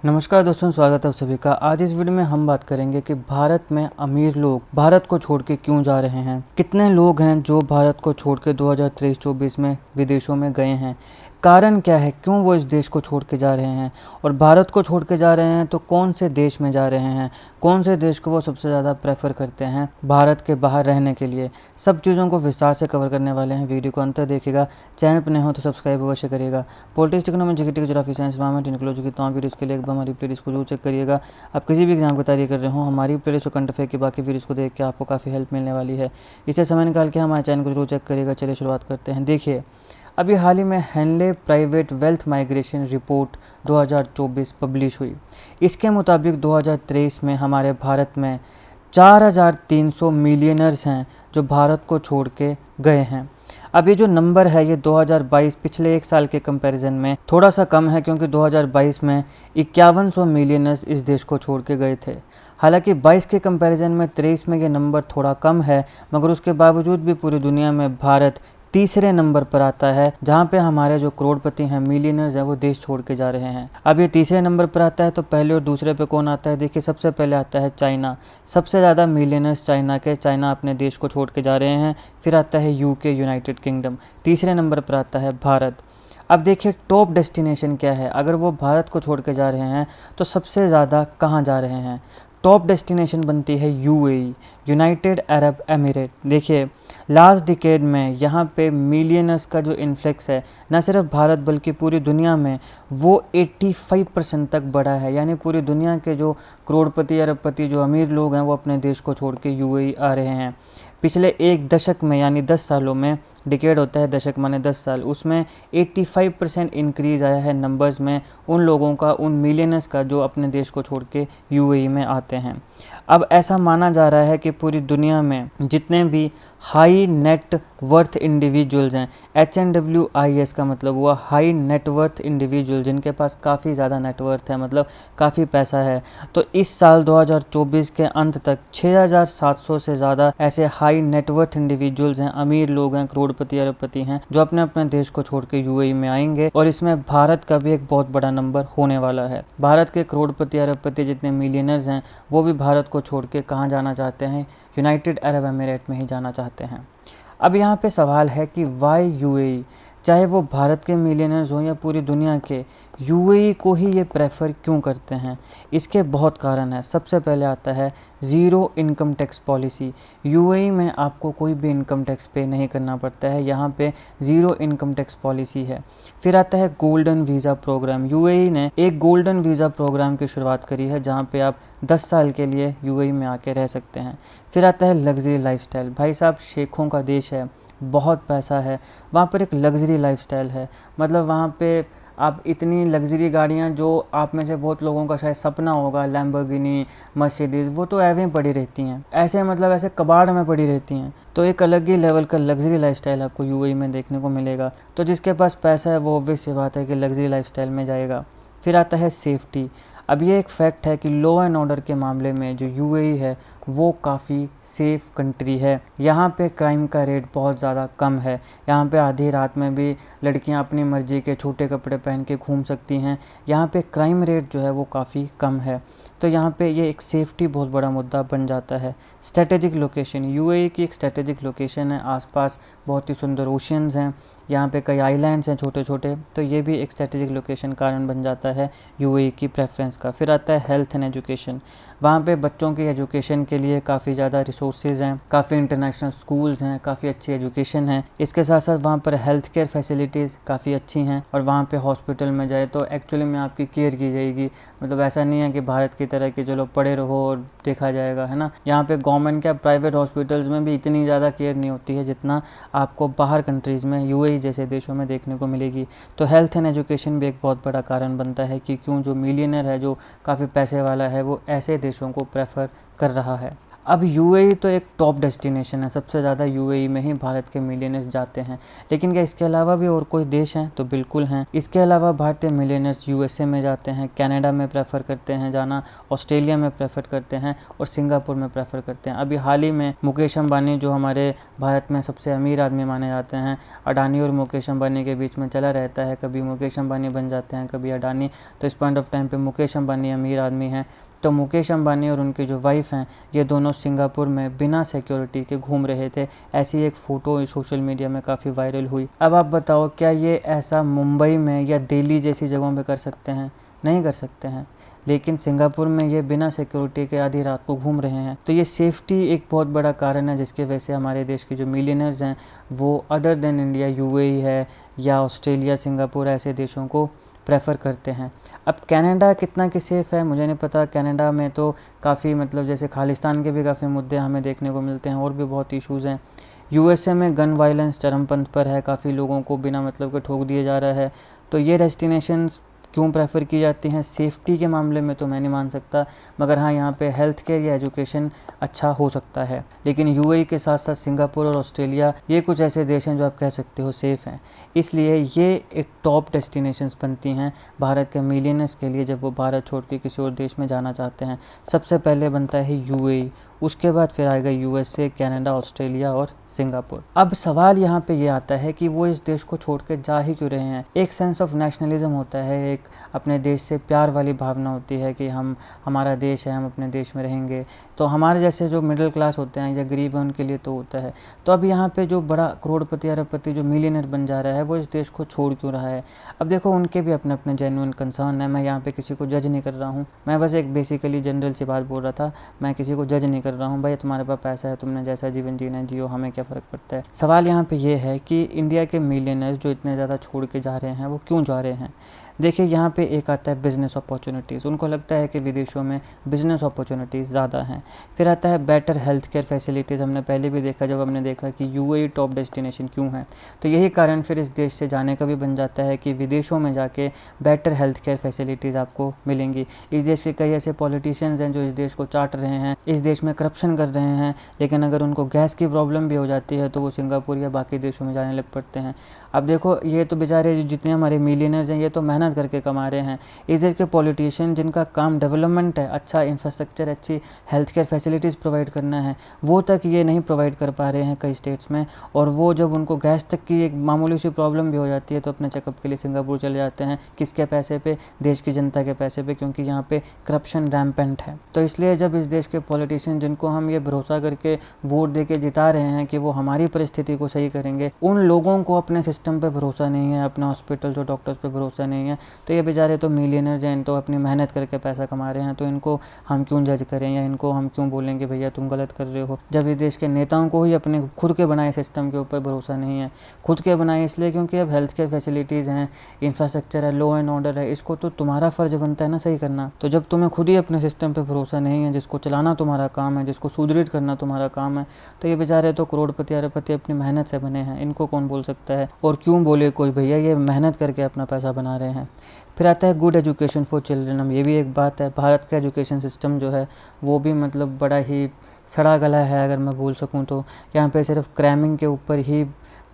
नमस्कार दोस्तों, स्वागत है आप सभी का। आज इस वीडियो में हम बात करेंगे कि भारत में अमीर लोग भारत को छोड़ के क्यों जा रहे हैं। कितने लोग हैं जो भारत को छोड़ के 2023-24 में विदेशों में गए हैं। कारण क्या है, क्यों वो इस देश को छोड़ के जा रहे हैं, और भारत को छोड़ के जा रहे हैं तो कौन से देश में जा रहे हैं, कौन से देश को वो सबसे ज़्यादा प्रेफर करते हैं भारत के बाहर रहने के लिए। सब चीज़ों को विस्तार से कवर करने वाले हैं। वीडियो को अंत तक देखिएगा। चैनल पर नए हो तो सब्सक्राइब अवश्य करिएगा। Politics, economy, GK, geography, science, environment, ecology की तमाम वीडियोज़ के लिए एक बार हमारी प्लेलिस्ट को जरूर चेक करिएगा। आप किसी भी एग्जाम की तैयारी कर रहे हो, हमारी प्लेलिस्ट को करंट अफेयर की बाकी वीडियोज़ को देख के आपको काफ़ी हेल्प मिलने वाली है। इसे समय निकाल के हमारे चैनल को जरूर चेक करिएगा। चलिए शुरुआत करते हैं। देखिए, अभी हाल ही में Henley private wealth migration report 2024 publish हुई। इसके मुताबिक 2023 में हमारे भारत में 4300 मिलियनर्स हैं जो भारत को छोड़ के गए हैं। अब ये जो नंबर है ये 2022 पिछले एक साल के कंपैरिजन में थोड़ा सा कम है, क्योंकि 2022 में 5100 मिलियनर्स इस देश को छोड़ के गए थे। हालांकि 22 के कंपैरिजन में 23 में ये नंबर थोड़ा कम है, मगर उसके बावजूद भी पूरी दुनिया में भारत तीसरे नंबर पर आता है, जहां पे हमारे जो करोड़पति हैं, मिलियनर्स हैं, वो देश छोड़ के जा रहे हैं। अब ये तीसरे नंबर पर आता है तो पहले और दूसरे पे कौन आता है। देखिए, सबसे पहले आता है चाइना। सबसे ज़्यादा मिलियनर्स चाइना अपने देश को छोड़ के जा रहे हैं। फिर आता है यूके, यूनाइटेड किंगडम। तीसरे नंबर पर आता है भारत। अब देखिए, टॉप डेस्टिनेशन क्या है। अगर वो भारत को छोड़ के जा रहे हैं तो सबसे ज़्यादा कहाँ जा रहे हैं। टॉप डेस्टिनेशन बनती है यूएई, यूनाइटेड अरब एमिरेट। देखिए, लास्ट डिकेड में यहाँ पे मिलियनर्स का जो इन्फ्लेक्स है, न सिर्फ भारत बल्कि पूरी दुनिया में, वो 85% तक बढ़ा है। यानी पूरी दुनिया के जो करोड़पति, अरबपति, जो अमीर लोग हैं, वो अपने देश को छोड़ के यूएई आ रहे हैं। पिछले एक दशक में, यानी 10 सालों में, डिकेड होता है दशक माने 10 साल, उसमें 85% इंक्रीज़ आया है नंबर्स में उन लोगों का, उन मिलियनर्स का जो अपने देश को छोड़ के यूएई में आते हैं। अब ऐसा माना जा रहा है कि पूरी दुनिया में जितने भी हाई नेट वर्थ इंडिविजुअल्स हैं, HNWIS का मतलब हुआ हाई नेटवर्थ इंडिविजुअल, जिनके पास काफ़ी ज़्यादा नेटवर्थ है, मतलब काफ़ी पैसा है, तो इस साल 2024 के अंत तक 6700 से ज़्यादा ऐसे हाई नेटवर्थ इंडिविजुअल्स हैं, अमीर लोग हैं, करोड़पति, अरबपति हैं, जो अपने अपने देश को छोड़ के यूएई में आएंगे। और इसमें भारत का भी एक बहुत बड़ा नंबर होने वाला है। भारत के करोड़पति, अरबपति जितने मिलियनर्स हैं, वो भी भारत को छोड़ के कहाँ जाना चाहते हैं, यूनाइटेड अरब एमिरेट में ही जाना चाहते हैं। अब यहाँ पे सवाल है कि वाई यूएई, चाहे वो भारत के मिलियनर्स हों या पूरी दुनिया के, यूएई को ही ये प्रेफर क्यों करते हैं। इसके बहुत कारण है। सबसे पहले आता है zero income tax policy. UAE में आपको कोई भी इनकम टैक्स पे नहीं करना पड़ता है, यहाँ पे ज़ीरो इनकम टैक्स पॉलिसी है। फिर आता है गोल्डन वीज़ा प्रोग्राम। यूएई ने एक गोल्डन वीज़ा प्रोग्राम की शुरुआत करी है, जहाँ पे आप 10 साल के लिए यूएई में आके रह सकते हैं। फिर आता है लग्जरी लाइफस्टाइल। भाई साहब, शेखों का देश है, बहुत पैसा है, वहाँ पर एक लग्जरी लाइफस्टाइल है। मतलब वहाँ पे आप इतनी लग्जरी गाड़ियाँ, जो आप में से बहुत लोगों का शायद सपना होगा, लैम्बोर्गिनी, मर्सिडीज़, वो तो ऐसे ही पड़ी रहती हैं, ऐसे मतलब ऐसे कबाड़ में पड़ी रहती हैं। तो एक अलग ही लेवल का लग्जरी लाइफस्टाइल आपको यूएई में देखने को मिलेगा। तो जिसके पास पैसा है वो ऑब्वियस सी बात है कि लग्जरी लाइफस्टाइल में जाएगा। फिर आता है सेफ्टी। अब ये एक फैक्ट है कि लॉ एंड ऑर्डर के मामले में जो यूएई है वो काफ़ी सेफ़ कंट्री है। यहाँ पे क्राइम का रेट बहुत ज़्यादा कम है। यहाँ पे आधी रात में भी लड़कियाँ अपनी मर्ज़ी के छोटे कपड़े पहन के घूम सकती हैं। यहाँ पे क्राइम रेट जो है वो काफ़ी कम है। तो यहाँ पे ये एक सेफ्टी बहुत बड़ा मुद्दा बन जाता है। स्ट्रेटेजिक लोकेशन, यूएई की एक स्ट्रेटेजिक लोकेशन है। आसपास बहुत ही सुंदर ओशियंस हैं, यहाँ पे कई आइलैंड्स हैं छोटे छोटे, तो ये भी एक स्ट्रेटेजिक लोकेशन कारण बन जाता है यूएई की प्रेफरेंस का। फिर आता है हेल्थ एंड एजुकेशन। वहाँ पे बच्चों की एजुकेशन के लिए काफ़ी ज़्यादा रिसोर्सेज हैं, काफ़ी इंटरनेशनल स्कूल्स हैं, काफ़ी अच्छी एजुकेशन है। इसके साथ साथ वहाँ पर हेल्थ केयर फैसिलिटीज़ काफ़ी अच्छी हैं, और वहाँ पे हॉस्पिटल में जाए तो एक्चुअली में आपकी केयर की जाएगी। मतलब ऐसा नहीं है कि भारत की तरह कि चलो पड़े रहो और देखा जाएगा, है ना। यहाँ पे गवर्नमेंट के प्राइवेट हॉस्पिटल्स में भी इतनी ज़्यादा केयर नहीं होती है जितना आपको बाहर कंट्रीज़ में, यूएई जैसे देशों में देखने को मिलेगी। तो हेल्थ एंड एजुकेशन भी एक बहुत बड़ा कारण बनता है कि क्यों जो मिलियनर है, जो काफ़ी पैसे वाला है, वो ऐसे देशों को प्रेफर कर रहा है। अब यूएई तो एक टॉप डेस्टिनेशन है, सबसे ज़्यादा यूएई में ही भारत के मिलियनर्स जाते हैं। लेकिन क्या इसके अलावा भी और कोई देश हैं? तो बिल्कुल हैं। इसके अलावा भारतीय मिलियनर्स यूएसए में जाते हैं, कनाडा में प्रेफर करते हैं जाना, ऑस्ट्रेलिया में प्रेफर करते हैं और सिंगापुर में प्रेफर करते हैं। अभी हाल ही में मुकेश अंबानी, जो हमारे भारत में सबसे अमीर आदमी माने जाते हैं, अडानी और मुकेश अंबानी के बीच में चला रहता है, कभी मुकेश अंबानी बन जाते हैं कभी अडानी। तो इस पॉइंट ऑफ टाइम पे मुकेश अंबानी अमीर आदमी हैं। तो मुकेश अंबानी और उनकी जो वाइफ हैं, ये दोनों सिंगापुर में बिना सिक्योरिटी के घूम रहे थे। ऐसी एक फ़ोटो सोशल मीडिया में काफ़ी वायरल हुई। अब आप बताओ, क्या ये ऐसा मुंबई में या दिल्ली जैसी जगहों पे कर सकते हैं? नहीं कर सकते हैं। लेकिन सिंगापुर में ये बिना सिक्योरिटी के आधी रात को घूम रहे हैं। तो ये सेफ्टी एक बहुत बड़ा कारण है जिसकी वजह से हमारे देश के जो मिलियनर्स हैं वो अदर देन इंडिया, यूएई है या ऑस्ट्रेलिया, सिंगापुर, ऐसे देशों को प्रेफर करते हैं। अब कनाडा कितना कि सेफ़ है मुझे नहीं पता। कनाडा में तो काफ़ी मतलब जैसे खालिस्तान के भी काफ़ी मुद्दे हमें देखने को मिलते हैं और भी बहुत इश्यूज़ हैं। यूएसए में गन वायलेंस चरमपंथ पर है, काफ़ी लोगों को बिना मतलब के ठोक दिया जा रहा है। तो ये डेस्टिनेशंस क्यों प्रेफर की जाती हैं? सेफ्टी के मामले में तो मैं नहीं मान सकता, मगर हाँ यहाँ पे हेल्थ केयर या एजुकेशन अच्छा हो सकता है। लेकिन यूएई के साथ साथ सिंगापुर और ऑस्ट्रेलिया, ये कुछ ऐसे देश हैं जो आप कह सकते हो सेफ़ हैं। इसलिए ये एक टॉप डेस्टिनेशंस बनती हैं भारत के मिलियनर्स के लिए जब वो भारत छोड़ के किसी और देश में जाना चाहते हैं। सबसे पहले बनता है यूएई, उसके बाद फिर आएगा यूएसए, कनाडा, ऑस्ट्रेलिया और सिंगापुर। अब सवाल यहाँ पे ये आता है कि वो इस देश को छोड़ के जा ही क्यों रहे हैं? एक सेंस ऑफ नेशनलिज्म होता है, एक अपने देश से प्यार वाली भावना होती है कि हमारा देश है, हम अपने देश में रहेंगे। तो हमारे जैसे जो मिडिल क्लास होते हैं या गरीब हैं उनके लिए तो होता है। तो अब यहाँ पे जो बड़ा करोड़पति, अरबपति जो मिलियनर बन जा रहा है वो इस देश को छोड़ क्यों रहा है? अब देखो, उनके भी अपने अपने जेन्युइन कंसर्न है। मैं यहाँ पे किसी को जज नहीं कर रहा हूँ, मैं बस एक बेसिकली जनरल सी बात बोल रहा था। मैं किसी को जज नहीं कर रहा हूँ। भाई तुम्हारे पास पैसा है, तुमने जैसा जीवन जीना है जियो, हमें क्या फ़र्क पड़ता है। सवाल यहाँ पे ये है कि इंडिया के मिलियनर्स जो इतने ज़्यादा छोड़ के जा रहे हैं वो क्यों जा रहे हैं? देखिए, यहाँ पे एक आता है बिज़नेस अपॉर्चुनिटीज़। उनको लगता है कि विदेशों में बिज़नेस अपॉर्चुनिटीज़ ज़्यादा हैं। फिर आता है बेटर हेल्थ केयर फैसिलिटीज़। हमने पहले भी देखा, जब हमने देखा कि यूएई टॉप डेस्टिनेशन क्यों है, तो यही कारण फिर इस देश से जाने का भी बन जाता है कि विदेशों में जाके बेटर हेल्थ केयर फैसिलिटीज़ आपको मिलेंगी। इस देश के कई ऐसे पॉलिटिशियंस हैं जो इस देश को चाट रहे हैं, इस देश में करप्शन कर रहे हैं, लेकिन अगर उनको गैस की प्रॉब्लम भी हो जाती है तो वो सिंगापुर या बाकी देशों में जाने लग पड़ते हैं। अब देखो, ये तो बेचारे जितने हमारे मिलियनर्स हैं ये तो मेहनत करके कमा रहे हैं। इस देश के पॉलिटिशियन जिनका काम डेवलपमेंट है, अच्छा इंफ्रास्ट्रक्चर, अच्छी हेल्थ केयर फैसिलिटीज़ प्रोवाइड करना है, वो तक ये नहीं प्रोवाइड कर पा रहे हैं कई स्टेट्स में। और वो जब उनको गैस तक की एक मामूली सी प्रॉब्लम भी हो जाती है तो अपने चेकअप के लिए सिंगापुर चले जाते हैं। किसके पैसे पे? देश की जनता के पैसे पे, क्योंकि यहाँ पे करप्शन रैम्पेंट है। तो इसलिए जब इस देश के पॉलिटिशियन जिनको हम ये भरोसा करके वोट दे के जिता रहे हैं कि वो हमारी परिस्थिति को सही करेंगे, उन लोगों को अपने सिस्टम पे भरोसा नहीं है, अपने हॉस्पिटल्स और डॉक्टर्स पे भरोसा नहीं है, तो ये बेचारे तो मिलियनर्स हैं, तो अपनी मेहनत करके पैसा कमा रहे हैं, तो इनको हम क्यों जज करें या इनको हम क्यों बोलेंगे भैया तुम गलत कर रहे हो, जब इस देश के नेताओं को ही अपने खुद के बनाए सिस्टम के ऊपर भरोसा नहीं है। खुद के बनाए इसलिए क्योंकि अब हेल्थ केयर फैसिलिटीज़ हैं, इंफ्रास्ट्रक्चर है, लॉ एंड ऑर्डर है, इसको तो तुम्हारा फ़र्ज बनता है ना सही करना। तो जब तुम्हें खुद ही अपने सिस्टम पर भरोसा नहीं है, जिसको चलाना तुम्हारा काम है, जिसको सुदृढ़ करना तुम्हारा काम है, तो ये बेचारे तो करोड़पति अरबपति अपनी मेहनत से बने हैं, इनको कौन बोल सकता है? और क्यों बोले कोई भैया, ये मेहनत करके अपना पैसा बना रहे हैं। फिर आता है गुड एजुकेशन फॉर चिल्ड्रन। अब ये भी एक बात है, भारत का एजुकेशन सिस्टम जो है वो भी मतलब बड़ा ही सड़ा गला है अगर मैं बोल सकूं तो। यहाँ पे सिर्फ क्रैमिंग के ऊपर ही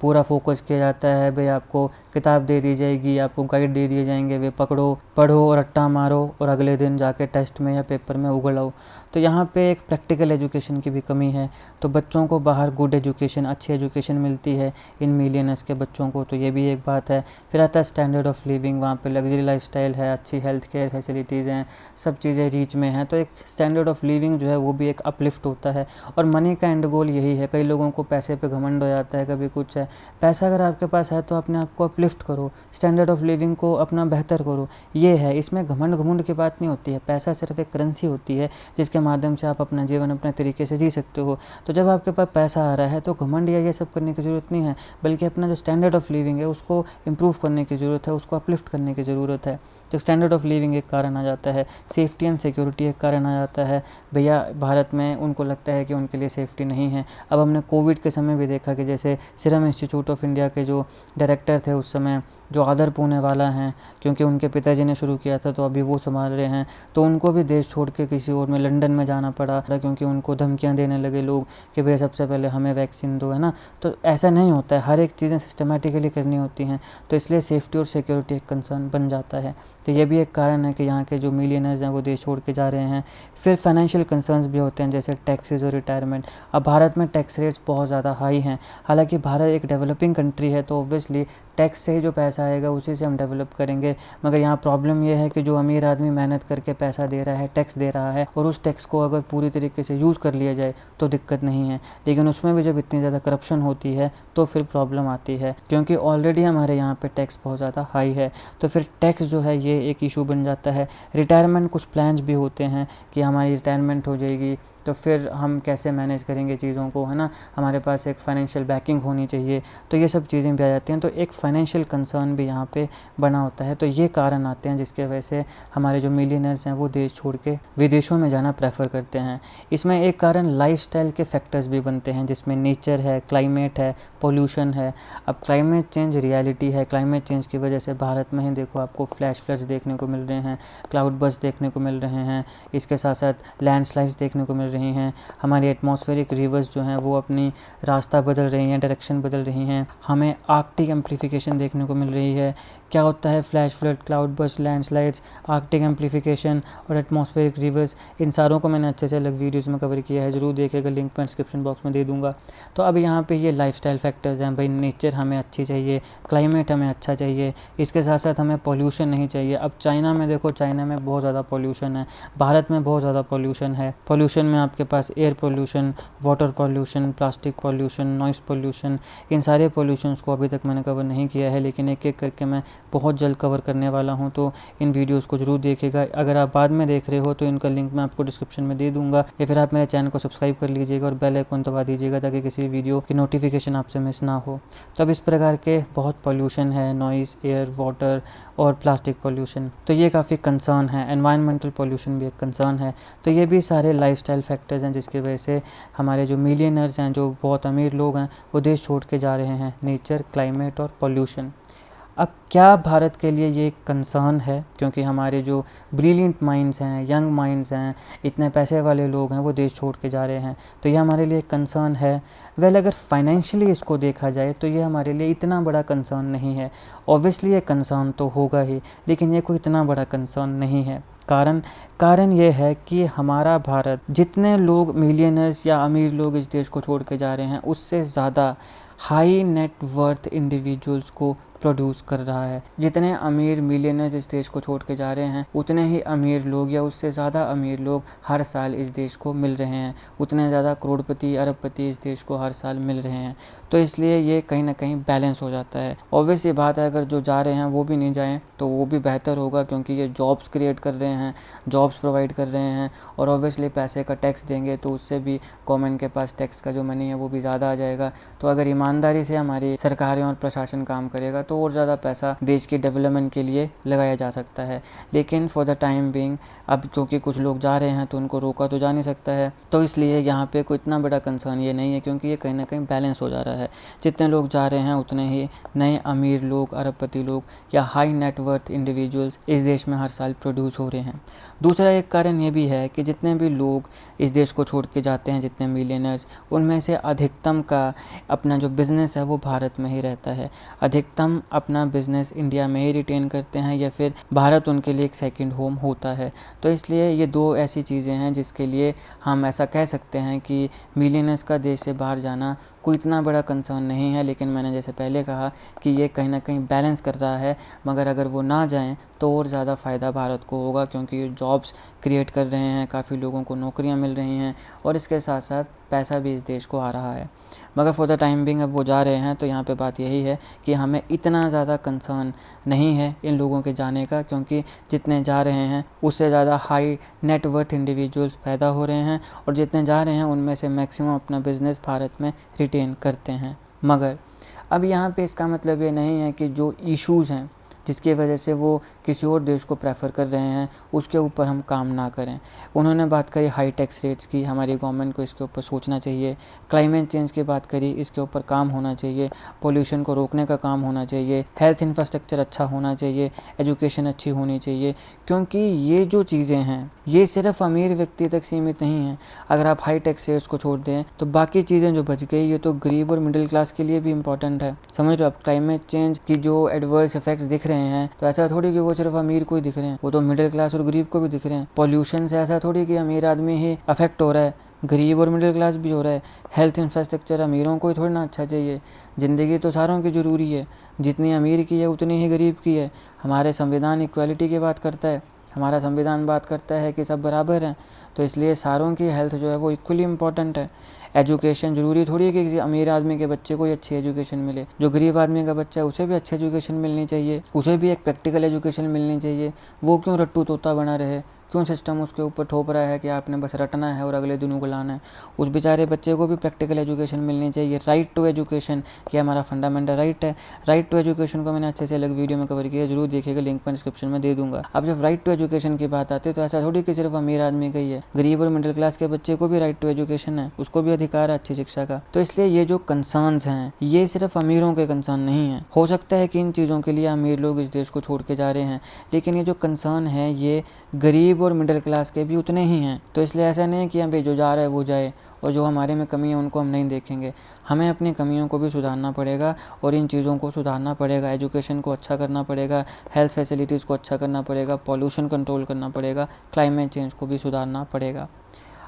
पूरा फोकस किया जाता है। भाई आपको किताब दे दी जाएगी, आपको गाइड दे दिए जाएंगे, वे पकड़ो, पढ़ो और रट्टा मारो और अगले दिन जाके टेस्ट में या पेपर में उगल आओ। तो यहाँ पे एक प्रैक्टिकल एजुकेशन की भी कमी है। तो बच्चों को बाहर गुड एजुकेशन, अच्छी एजुकेशन मिलती है इन मिलियनर्स के बच्चों को, तो ये भी एक बात है। फिर आता है स्टैंडर्ड ऑफ लिविंग। वहाँ पे लग्जरी लाइफस्टाइल है, अच्छी हेल्थ केयर फैसिलिटीज़ हैं, सब चीज़ें रीच में हैं, तो एक स्टैंडर्ड ऑफ लिविंग जो है वो भी एक अपलिफ्ट होता है। और मनी का एंड गोल यही है। कई लोगों को पैसे पे घमंड हो जाता है, कभी कुछ है। पैसा अगर आपके पास है तो अपने आप को अपलिफ्ट करो, स्टैंडर्ड ऑफ लिविंग को अपना बेहतर करो, ये है। इसमें घमंड घमुंड की बात नहीं होती है। पैसा सिर्फ एक करेंसी होती है जिसके माध्यम से आप अपना जीवन अपने तरीके से जी सकते हो। तो जब आपके पास पैसा आ रहा है तो घमंड या ये सब करने की ज़रूरत नहीं है, बल्कि अपना जो स्टैंडर्ड ऑफ लिविंग है उसको इम्प्रूव करने की ज़रूरत है, उसको अपलिफ्ट करने की ज़रूरत है। तो स्टैंडर्ड ऑफ लिविंग एक कारण आ जाता है, सेफ्टी एंड सिक्योरिटी एक कारण आ जाता है। भैया भारत में उनको लगता है कि उनके लिए सेफ्टी नहीं है। अब हमने कोविड के समय भी देखा कि जैसे सीरम इंस्टीट्यूट ऑफ इंडिया के जो डायरेक्टर थे उस समय जो आदर पुणे वाला हैं, क्योंकि उनके पिताजी ने शुरू किया था तो अभी वो संभाल रहे हैं, तो उनको भी देश छोड़ के किसी और में लंदन में जाना पड़ा, क्योंकि उनको धमकियाँ देने लगे लोग कि भैया सबसे पहले हमें वैक्सीन दो, है ना। तो ऐसा नहीं होता है, हर एक चीज़ें सिस्टमेटिकली करनी होती हैं, तो इसलिए सेफ्टी और सिक्योरिटी एक कंसर्न बन जाता है। तो ये भी एक कारण है कि यहाँ के जो मिलियनर्स हैं वो देश छोड़ के जा रहे हैं। फिर फाइनेंशियल कंसर्न्स भी होते हैं, जैसे टैक्सेस और रिटायरमेंट। अब भारत में टैक्स रेट्स बहुत ज़्यादा हाई हैं, हालांकि भारत एक डेवलपिंग कंट्री है, तो ऑब्वियसली टैक्स से ही जो पैसा आएगा उसी से हम डेवलप करेंगे। मगर यहाँ प्रॉब्लम ये है कि जो अमीर आदमी मेहनत करके पैसा दे रहा है, टैक्स दे रहा है, और उस टैक्स को अगर पूरी तरीके से यूज़ कर लिया जाए तो दिक्कत नहीं है, लेकिन उसमें भी जब इतनी ज़्यादा करप्शन होती है तो फिर प्रॉब्लम आती है, क्योंकि ऑलरेडी हमारे यहाँ पे टैक्स बहुत ज़्यादा हाई है। तो फिर टैक्स जो है ये एक इशू बन जाता है। रिटायरमेंट, कुछ प्लान्स भी होते हैं कि हमारी रिटायरमेंट हो जाएगी तो फिर हम कैसे मैनेज करेंगे चीज़ों को, है ना। हमारे पास एक फाइनेंशियल बैकिंग होनी चाहिए, तो ये सब चीज़ें भी आ जाती हैं। तो एक फाइनेंशियल कंसर्न भी यहाँ पे बना होता है। तो ये कारण आते हैं जिसके वजह से हमारे जो मिलियनर्स हैं वो देश छोड़ के विदेशों में जाना प्रेफर करते हैं। इसमें एक कारण लाइफस्टाइल के फैक्टर्स भी बनते हैं, जिसमें नेचर है, क्लाइमेट है, पोल्यूशन है। अब क्लाइमेट चेंज रियलिटी है, क्लाइमेट चेंज की वजह से भारत में ही देखो आपको फ्लैश फ्लड्स देखने को मिल रहे हैं, क्लाउड बर्स्ट देखने को मिल रहे हैं, इसके साथ साथ लैंडस्लाइड्स देखने को मिल रही हैं। हमारी एटमॉस्फेरिक रिवर्स जो हैं वो अपनी रास्ता बदल रही हैं, डायरेक्शन बदल रही हैं। हमें आर्कटिक एम्प्लीफिकेशन देखने को मिल रही है। क्या होता है flash flood, cloud burst, landslides, Arctic amplification और एटमॉस्फेरिक रिवर्स, इन सारों को मैंने अच्छे से अलग वीडियोज़ में कवर किया है, ज़रूर देखिएगा, लिंक मैं डिस्क्रिप्शन बॉक्स में दे दूँगा। तो अब यहाँ पे ये लाइफस्टाइल फैक्टर्स हैं, भाई नेचर हमें अच्छी चाहिए, क्लाइमेट हमें अच्छा चाहिए, इसके साथ साथ हमें पॉल्यूशन नहीं चाहिए। अब चाइना में देखो, चाइना में बहुत ज़्यादा पॉल्यूशन है, भारत में बहुत ज़्यादा पॉल्यूशन है। पॉल्यूशन में आपके पास air pollution, water pollution, plastic pollution, noise pollution, इन सारे पॉल्यूशंस को अभी तक मैंने कवर नहीं किया है, लेकिन एक एक करके मैं बहुत जल्द कवर करने वाला हूं। तो इन वीडियोस को ज़रूर देखिएगा। अगर आप बाद में देख रहे हो तो इनका लिंक मैं आपको डिस्क्रिप्शन में दे दूंगा, या फिर आप मेरे चैनल को सब्सक्राइब कर लीजिएगा और बेल आइकन दबा दीजिएगा ताकि किसी वीडियो की नोटिफिकेशन आपसे मिस ना हो। तो अब इस प्रकार के बहुत पॉल्यूशन है, नॉइस, एयर, वाटर और प्लास्टिक पॉल्यूशन, तो ये काफ़ी कंसर्न है। एनवायरमेंटल पॉल्यूशन भी एक कंसर्न है। तो ये भी सारे लाइफस्टाइल फैक्टर्स हैं जिसकी वजह से हमारे जो मिलियनर्स हैं, जो बहुत अमीर लोग हैं, वो देश छोड़ के जा रहे हैं। नेचर, क्लाइमेट और पॉल्यूशन। अब क्या भारत के लिए ये कंसर्न है, क्योंकि हमारे जो ब्रिलियंट माइंड्स हैं, यंग माइंड्स हैं, इतने पैसे वाले लोग हैं, वो देश छोड़ के जा रहे हैं, तो ये हमारे लिए कंसर्न है। वेल, अगर फाइनेंशियली इसको देखा जाए तो ये हमारे लिए इतना बड़ा कंसर्न नहीं है। ऑब्वियसली ये कंसर्न तो होगा ही, लेकिन ये कोई इतना बड़ा कंसर्न नहीं है। कारण ये है कि हमारा भारत, जितने लोग मिलियनर्स या अमीर लोग इस देश को छोड़ के जा रहे हैं, उससे ज़्यादा हाई नेट वर्थ इंडिविजुअल्स को प्रोड्यूस कर रहा है। जितने अमीर मिलियनर्स इस देश को छोड़ के जा रहे हैं, उतने ही अमीर लोग या उससे ज़्यादा अमीर लोग हर साल इस देश को मिल रहे हैं। उतने ज़्यादा करोड़पति, अरबपति इस देश को हर साल मिल रहे हैं। तो इसलिए ये कहीं ना कहीं बैलेंस हो जाता है। ऑब्वियस ये बात है, अगर जो जा रहे हैं वो भी नहीं जाएं तो वो भी बेहतर होगा, क्योंकि ये जॉब्स क्रिएट कर रहे हैं, जॉब्स प्रोवाइड कर रहे हैं, और ऑब्वियसली पैसे का टैक्स देंगे तो उससे भी गवर्नमेंट के पास टैक्स का जो मनी है वो भी ज़्यादा आ जाएगा। तो अगर ईमानदारी से हमारी सरकारें और प्रशासन काम करेगा तो और ज़्यादा पैसा देश की डेवलपमेंट के लिए लगाया जा सकता है। लेकिन फॉर द टाइम बिंग, अब क्योंकि कुछ लोग जा रहे हैं तो उनको रोका तो जा नहीं सकता है, तो इसलिए यहाँ पे कोई इतना बड़ा कंसर्न ये नहीं है, क्योंकि ये कहीं ना कहीं बैलेंस हो जा रहा है। जितने लोग जा रहे हैं उतने ही नए अमीर लोग, अरबपति लोग या हाई नेटवर्थ इंडिविजुअल्स इस देश में हर साल प्रोड्यूस हो रहे हैं। दूसरा एक कारण ये भी है कि जितने भी लोग इस देश को छोड़ के जाते हैं, जितने मिलियनर्स, उनमें से अधिकतम का अपना जो बिज़नेस है वो भारत में ही रहता है। अधिकतम अपना बिज़नेस इंडिया में ही रिटेन करते हैं, या फिर भारत उनके लिए एक सेकंड होम होता है। तो इसलिए ये दो ऐसी चीज़ें हैं जिसके लिए हम ऐसा कह सकते हैं कि मिलियनर्स का देश से बाहर जाना कोई इतना बड़ा कंसर्न नहीं है। लेकिन मैंने जैसे पहले कहा कि ये कहीं ना कहीं बैलेंस कर रहा है, मगर अगर वो ना जाएं तो और ज़्यादा फ़ायदा भारत को होगा, क्योंकि ये जॉब्स क्रिएट कर रहे हैं, काफ़ी लोगों को नौकरियां मिल रही हैं, और इसके साथ साथ पैसा भी इस देश को आ रहा है। मगर फॉर द टाइम बिंग अब वो जा रहे हैं, तो यहाँ पे बात यही है कि हमें इतना ज़्यादा कंसर्न नहीं है इन लोगों के जाने का, क्योंकि जितने जा रहे हैं उससे ज़्यादा हाई नेटवर्थ इंडिविजुअल्स पैदा हो रहे हैं, और जितने जा रहे हैं उनमें से मैक्सिमम अपना बिज़नेस भारत में रिटेन करते हैं। मगर अब यहाँ पे इसका मतलब ये नहीं है कि जो इश्यूज़ हैं जिसकी वजह से वो किसी और देश को प्रेफर कर रहे हैं, उसके ऊपर हम काम ना करें। उन्होंने बात करी हाई टैक्स रेट्स की, हमारी गवर्नमेंट को इसके ऊपर सोचना चाहिए। क्लाइमेट चेंज की बात करी, इसके ऊपर काम होना चाहिए। पोल्यूशन को रोकने का काम होना चाहिए। हेल्थ इंफ्रास्ट्रक्चर अच्छा होना चाहिए। एजुकेशन अच्छी होनी चाहिए, क्योंकि ये जो चीज़ें हैं ये सिर्फ अमीर व्यक्ति तक सीमित नहीं हैं। अगर आप हाई टैक्स रेट्स को छोड़ दें तो बाकी चीज़ें जो बच गई ये तो गरीब और मिडिल क्लास के लिए भी इम्पोर्टेंट है। समझ लो आप, क्लाइमेट चेंज की जो एडवर्स इफेक्ट्स दिख रहे हैं तो ऐसा थोड़ी कि वो सिर्फ अमीर को ही दिख रहे हैं, वो तो मिडिल क्लास और गरीब को भी दिख रहे हैं। पॉल्यूशन से ऐसा थोड़ी कि अमीर आदमी ही अफेक्ट हो रहा है, गरीब और मिडिल क्लास भी हो रहा है। हेल्थ इंफ्रास्ट्रक्चर अमीरों को ही थोड़ा ना अच्छा चाहिए, ज़िंदगी तो सारों की ज़रूरी है, जितनी अमीर की है उतनी ही गरीब की है। हमारे संविधान इक्वालिटी की बात करता है, हमारा संविधान बात करता है कि सब बराबर हैं, तो इसलिए सारों की हेल्थ जो है वो इक्वली इम्पॉर्टेंट है। एजुकेशन ज़रूरी थोड़ी है कि किसी अमीर आदमी के बच्चे को ही अच्छी एजुकेशन मिले, जो गरीब आदमी का बच्चा है उसे भी अच्छी एजुकेशन मिलनी चाहिए, उसे भी एक प्रैक्टिकल एजुकेशन मिलनी चाहिए। वो क्यों रट्टू तोता बना रहे, क्यों सिस्टम उसके ऊपर थोप रहा है कि आपने बस रटना है और अगले दिनों को लाना है। उस बेचारे बच्चे को भी प्रैक्टिकल एजुकेशन मिलनी चाहिए। राइट टू एजुकेशन ये हमारा फंडामेंटल राइट है। राइट टू एजुकेशन को मैंने अच्छे से अलग वीडियो में कवर किया, जरूर देखिएगा, लिंक मैं डिस्क्रिप्शन में दे दूंगा। अब जब राइट टू एजुकेशन की बात आती है तो ऐसा थोड़ी कि सिर्फ अमीर आदमी का ही है, गरीब और मिडिल क्लास के बच्चे को भी राइट टू एजुकेशन है, उसको भी अधिकार है अच्छी शिक्षा का। तो इसलिए ये जो कंसर्न्स हैं ये सिर्फ अमीरों के कंसर्न नहीं है। हो सकता है कि इन चीज़ों के लिए अमीर लोग इस देश को छोड़ के जा रहे हैं, लेकिन ये जो कंसर्न है ये गरीब और मिडिल क्लास के भी उतने ही हैं। तो इसलिए ऐसा नहीं है कि भाई जो जा रहा है वो जाए और जो हमारे में कमी है उनको हम नहीं देखेंगे। हमें अपनी कमियों को भी सुधारना पड़ेगा और इन चीज़ों को सुधारना पड़ेगा। एजुकेशन को अच्छा करना पड़ेगा, हेल्थ फैसिलिटीज़ को अच्छा करना पड़ेगा, पॉल्यूशन कंट्रोल करना पड़ेगा, क्लाइमेट चेंज को भी सुधारना पड़ेगा।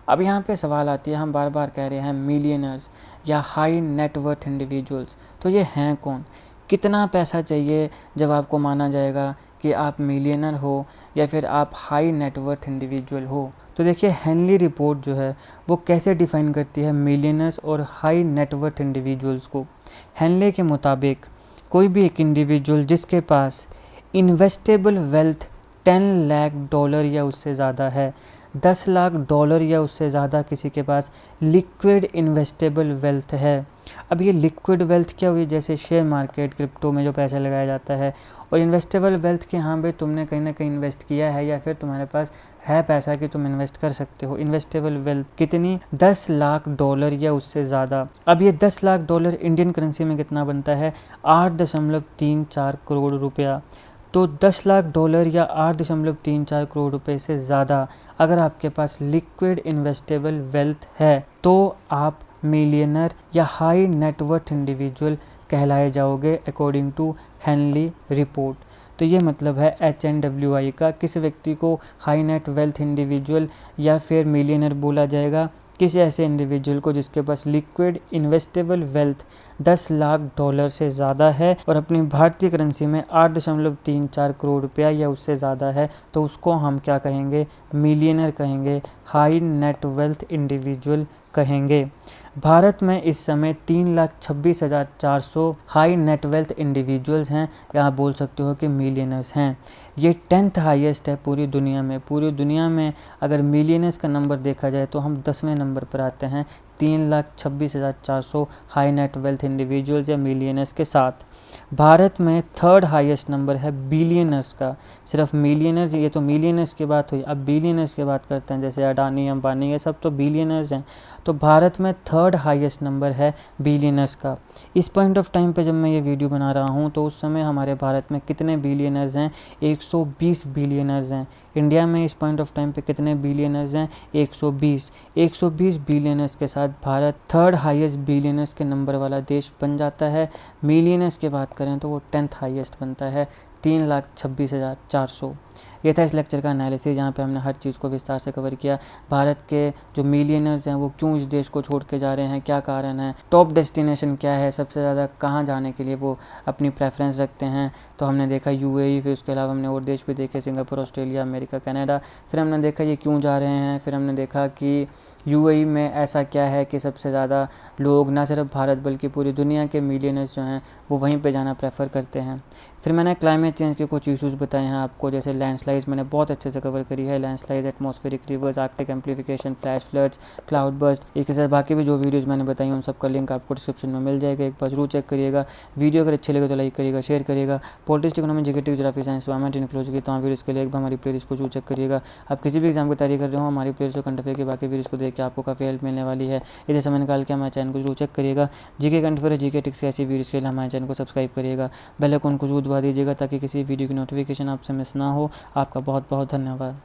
अब यहाँ पे सवाल आती है, हम बार बार कह रहे हैं मिलियनर्स या हाई नेटवर्थ इंडिविजुअल्स, तो ये हैं कौन? कितना पैसा चाहिए जब आपको माना जाएगा कि आप मिलियनर हो या फिर आप हाई नेटवर्थ इंडिविजुअल हो? तो देखिए, हेनली रिपोर्ट जो है वो कैसे डिफ़ाइन करती है मिलियनर्स और हाई नेटवर्थ इंडिविजुअल्स को। हेनली के मुताबिक कोई भी एक इंडिविजुअल जिसके पास इन्वेस्टेबल वेल्थ $10 लाख या उससे ज़्यादा है, $10 लाख या उससे ज़्यादा किसी के पास लिक्विड इन्वेस्टेबल वेल्थ है। अब ये लिक्विड वेल्थ क्या हुई? जैसे शेयर मार्केट, क्रिप्टो में जो पैसा लगाया जाता है, और इन्वेस्टेबल वेल्थ के हाँ भाई तुमने कहीं ना कहीं इन्वेस्ट किया है या फिर तुम्हारे पास है पैसा कि तुम इन्वेस्ट कर सकते हो। इन्वेस्टेबल वेल्थ कितनी? $10 लाख या उससे ज़्यादा। अब ये $10 लाख इंडियन करेंसी में कितना बनता है? 8.34 करोड़ रुपया। तो $10 लाख या 8.34 करोड़ रुपए से ज़्यादा अगर आपके पास लिक्विड इन्वेस्टेबल वेल्थ है तो आप मिलियनर या हाई नेटवर्थ इंडिविजुअल कहलाए जाओगे अकॉर्डिंग टू हेनली रिपोर्ट। तो ये मतलब है HNWI का, किस व्यक्ति को हाई नेट वेल्थ इंडिविजुअल या फिर मिलियनर बोला जाएगा? किसी ऐसे इंडिविजुअल को जिसके पास लिक्विड इन्वेस्टेबल वेल्थ $10 लाख से ज़्यादा है और अपनी भारतीय करेंसी में 8.34 करोड़ रुपया या उससे ज़्यादा है, तो उसको हम क्या कहेंगे? मिलियनर कहेंगे, हाई नेट वेल्थ इंडिविजुअल कहेंगे। भारत में इस समय 3,26,400 हाई नेट वेल्थ इंडिविजुअल्स हैं, या आप बोल सकते हो कि मिलियनर्स हैं। ये 10th हाईएस्ट है पूरी दुनिया में। पूरी दुनिया में अगर मिलियनर्स का नंबर देखा जाए तो हम 10वें नंबर पर आते हैं, 3,26,400 हाई नेट वेल्थ इंडिविजुअल्स या मिलियनर्स के साथ। भारत में 3rd हाईएस्ट नंबर है बिलियनर्स का। सिर्फ मिलियनर्स, ये तो मिलियनर्स की बात हुई, अब बिलियनर्स की बात करते हैं, जैसे अडानी, अंबानी, ये सब तो बिलियनर्स हैं। तो भारत में 3rd हाईएस्ट नंबर है बिलियनर्स का। इस पॉइंट ऑफ टाइम पे जब मैं ये वीडियो बना रहा हूँ तो उस समय हमारे भारत में कितने बिलियनर्स हैं? 120 बिलियनर्स हैं। इंडिया में इस पॉइंट ऑफ टाइम पे कितने बिलियनर्स हैं? 120 बिलियनर्स के साथ भारत 3rd हाईएस्ट बिलियनर्स के नंबर वाला देश बन जाता है। मिलियनर्स की बात करें तो वो 10th हाईएस्ट बनता है, 3,26,400। ये था इस लेक्चर का एनालिसिस, जहाँ पे हमने हर चीज़ को विस्तार से कवर किया। भारत के जो मिलियनर्स हैं वो क्यों इस देश को छोड़ के जा रहे हैं, क्या कारण है, टॉप डेस्टिनेशन क्या है, सबसे ज़्यादा कहाँ जाने के लिए वो अपनी प्रेफरेंस रखते हैं। तो हमने देखा UAE, फिर उसके अलावा हमने और देश भी देखे, सिंगापुर, ऑस्ट्रेलिया, अमेरिका, कनाडा। फिर हमने देखा ये क्यों जा रहे हैं। फिर हमने देखा कि UAE में ऐसा क्या है कि सबसे ज़्यादा लोग ना सिर्फ भारत बल्कि पूरी दुनिया के मिलियनर्स जो हैं वो वहीं पे जाना प्रेफर करते हैं। फिर मैंने क्लाइमेट चेंज के कुछ इश्यूज़ बताए हैं आपको, जैसे लैंडस्लाइड्स मैंने बहुत अच्छे से कवर करी है। Landslides, atmospheric reverse, Arctic amplification, flash floods, cloud burst, इसके साथ बाकी भी जो वीडियोज़ मैंने बताई उन सबका लिंक आपको डिस्क्रिप्शन में मिल जाएगा। एक बार जरूर चेक करिएगा। वीडियो अगर अच्छे लगे तो लाइक करिएगा, शेयर करिएगा। Politics, economy, GK, geography, science, environment, ecology, तमाम वीडियोज़ के लिए एक बार हमारी प्लेलिस्ट को जरूर चेक करिएगा। आप किसी भी एग्जाम की तैयारी कर रहे हो, हमारी प्लेलिस्ट और करंट अफेयर की बाकी वीडियोज़ को देख के आपको काफ़ी हेल्प मिलने वाली है। इधर समय निकाल के हमारे चैनल को जरूर चेक करिएगा। GK current affair, GK tricks ऐसी वीडियोज़ के लिए हमारे चैनल को सब्सक्राइब करिएगा। बेल आइकन को जरूर दबा दीजिएगा ताकि किसी वीडियो की नोटिफिकेशन आपसे मिस ना हो। आपका बहुत बहुत धन्यवाद।